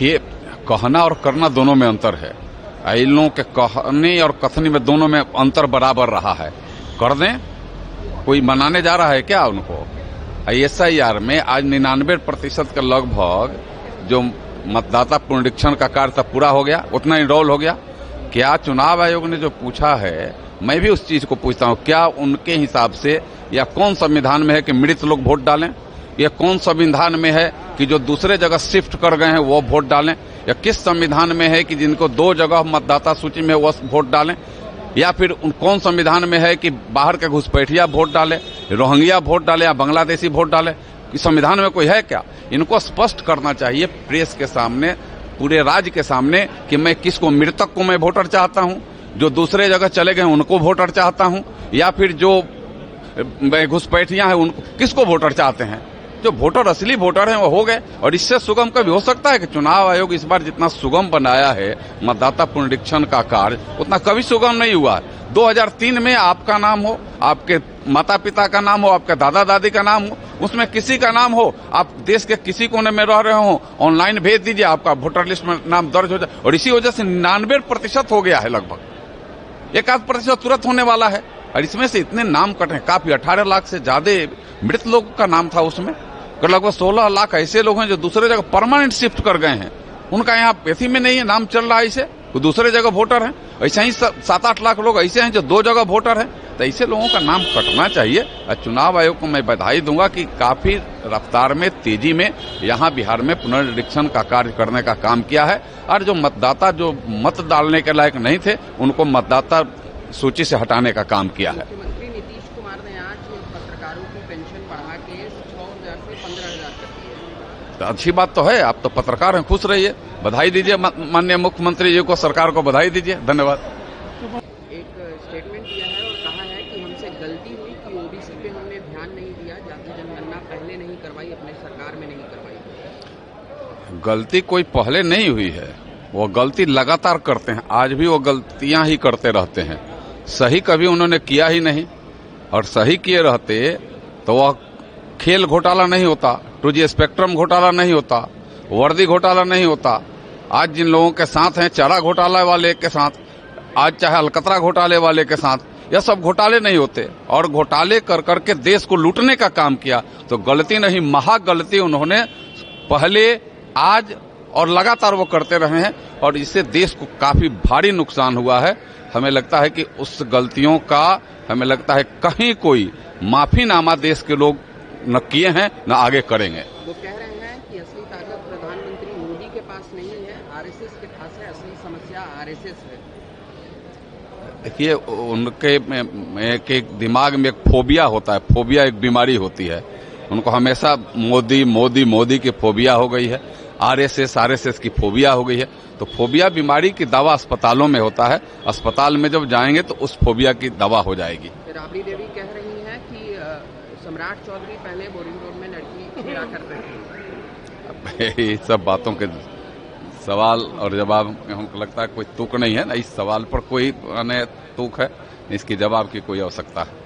देखिए, कहना और करना दोनों में अंतर है। इन लोगों के कहने और कथनी में दोनों में अंतर बराबर रहा है। कर दें, कोई मनाने जा रहा है क्या उनको? SIR में आज 99% के लगभग जो मतदाता पुनरीक्षण का कार्य था पूरा हो गया, उतना इनरोल हो गया। क्या चुनाव आयोग ने जो पूछा है, मैं भी उस चीज को पूछता हूं, क्या उनके हिसाब से या कौन संविधान में है कि मृत लोग वोट डालें, या कौन संविधान में है कि जो दूसरे जगह शिफ्ट कर गए हैं वो वोट डालें, या किस संविधान में है कि जिनको 2 जगह मतदाता सूची में वो वोट डालें, या फिर कौन संविधान में है कि बाहर के घुसपैठिया वोट डाले, रोहिंग्या वोट डाले या बांग्लादेशी वोट डाले? इस संविधान में कोई है क्या? इनको स्पष्ट करना चाहिए प्रेस के सामने, पूरे राज्य के सामने, कि मैं किसको, मृतक को मैं वोटर चाहता हूं, जो दूसरे जगह चले गए उनको वोटर चाहता हूं, या फिर जो घुसपैठिया है उनको, किसको वोटर चाहते हैं? जो वोटर असली वोटर हैं वो हो गए। और इससे सुगम कभी हो सकता है कि चुनाव आयोग इस बार जितना सुगम बनाया है मतदाता पुनरीक्षण का कार्य, उतना कभी सुगम नहीं हुआ है। 2003 में आपका नाम हो, आपके माता पिता का नाम हो, आपके दादा दादी का नाम हो, उसमें किसी का नाम हो, आप देश के किसी कोने में रह रहे हो, ऑनलाइन भेज दीजिए, आपका वोटर लिस्ट में नाम दर्ज हो जाए। और इसी वजह से 99% हो गया है, लगभग 1% तुरंत होने वाला है। और इसमें से इतने नाम कटे, काफी 18 लाख से ज्यादा मृत लोगों का नाम था उसमें। लगभग 16 लाख ऐसे लोग हैं जो दूसरे जगह परमानेंट शिफ्ट कर गए हैं, उनका यहाँ पेथी में नहीं है, नाम चल रहा है, इसे वो दूसरे जगह वोटर हैं। ऐसे ही 7-8 लाख लोग ऐसे हैं जो 2 जगह वोटर हैं। तो ऐसे लोगों का नाम कटना चाहिए। और चुनाव आयोग को मैं बधाई दूंगा कि काफी रफ्तार में, तेजी में यहाँ बिहार में पुनरीक्षण का कार्य करने का काम किया है। और जो मतदाता जो मत डालने के लायक नहीं थे, उनको मतदाता सूची से हटाने का काम किया है। मुख्यमंत्री नीतीश कुमार ने आज पत्रकारों की पेंशन बढ़ा के 6,000 से 15,000 कर दी है। तो अच्छी बात तो है, आप तो पत्रकार हैं, खुश रहिए, बधाई दीजिए माननीय मुख्यमंत्री जी को, सरकार को बधाई दीजिए। धन्यवाद। एक स्टेटमेंट दिया है और कहा है कि हमसे गलती हुई कि ओबीसी पे हमने ध्यान नहीं दिया, जाति जनगणना पहले नहीं करवाई, अपने सरकार में नहीं करवाई। गलती कोई पहले नहीं हुई है, वो गलती लगातार करते हैं, आज भी वो गलतियां ही करते रहते हैं। सही कभी उन्होंने किया ही नहीं, और सही किए रहते तो वह खेल घोटाला नहीं होता, 2G स्पेक्ट्रम घोटाला नहीं होता, वर्दी घोटाला नहीं होता। आज जिन लोगों के साथ हैं, चारा घोटाला वाले के साथ, आज चाहे अलकतरा घोटाले वाले के साथ, यह सब घोटाले नहीं होते। और घोटाले कर करके देश को लूटने का काम किया, तो गलती नहीं, महा गलती उन्होंने पहले, आज और लगातार वो करते रहे हैं। और इससे देश को काफी भारी नुकसान हुआ है। हमें लगता है कि उस गलतियों का, हमें लगता है कहीं कोई माफीनामा देश के लोग न किए हैं न आगे करेंगे। वो कह रहे हैं कि असली ताकत प्रधानमंत्री मोदी के पास नहीं है, आरएसएस के पास है, असली समस्या आरएसएस है। देखिए, उनके के दिमाग में एक फोबिया होता है, फोबिया एक बीमारी होती है। उनको हमेशा मोदी मोदी मोदी की फोबिया हो गई है, आरएसएस की फोबिया हो गई है। तो फोबिया बीमारी की दवा अस्पतालों में होता है, अस्पताल में जब जाएंगे तो उस फोबिया की दवा हो जाएगी। राबड़ी देवी कह रही हैं कि सम्राट चौधरी पहले बोरिंग रोड में लड़की छेड़ा करते थे। ये सब बातों के सवाल और जवाब में हमको लगता है कोई तुक नहीं है ना, इस सवाल पर कोई तुक है, इसकी जवाब की कोई आवश्यकता है।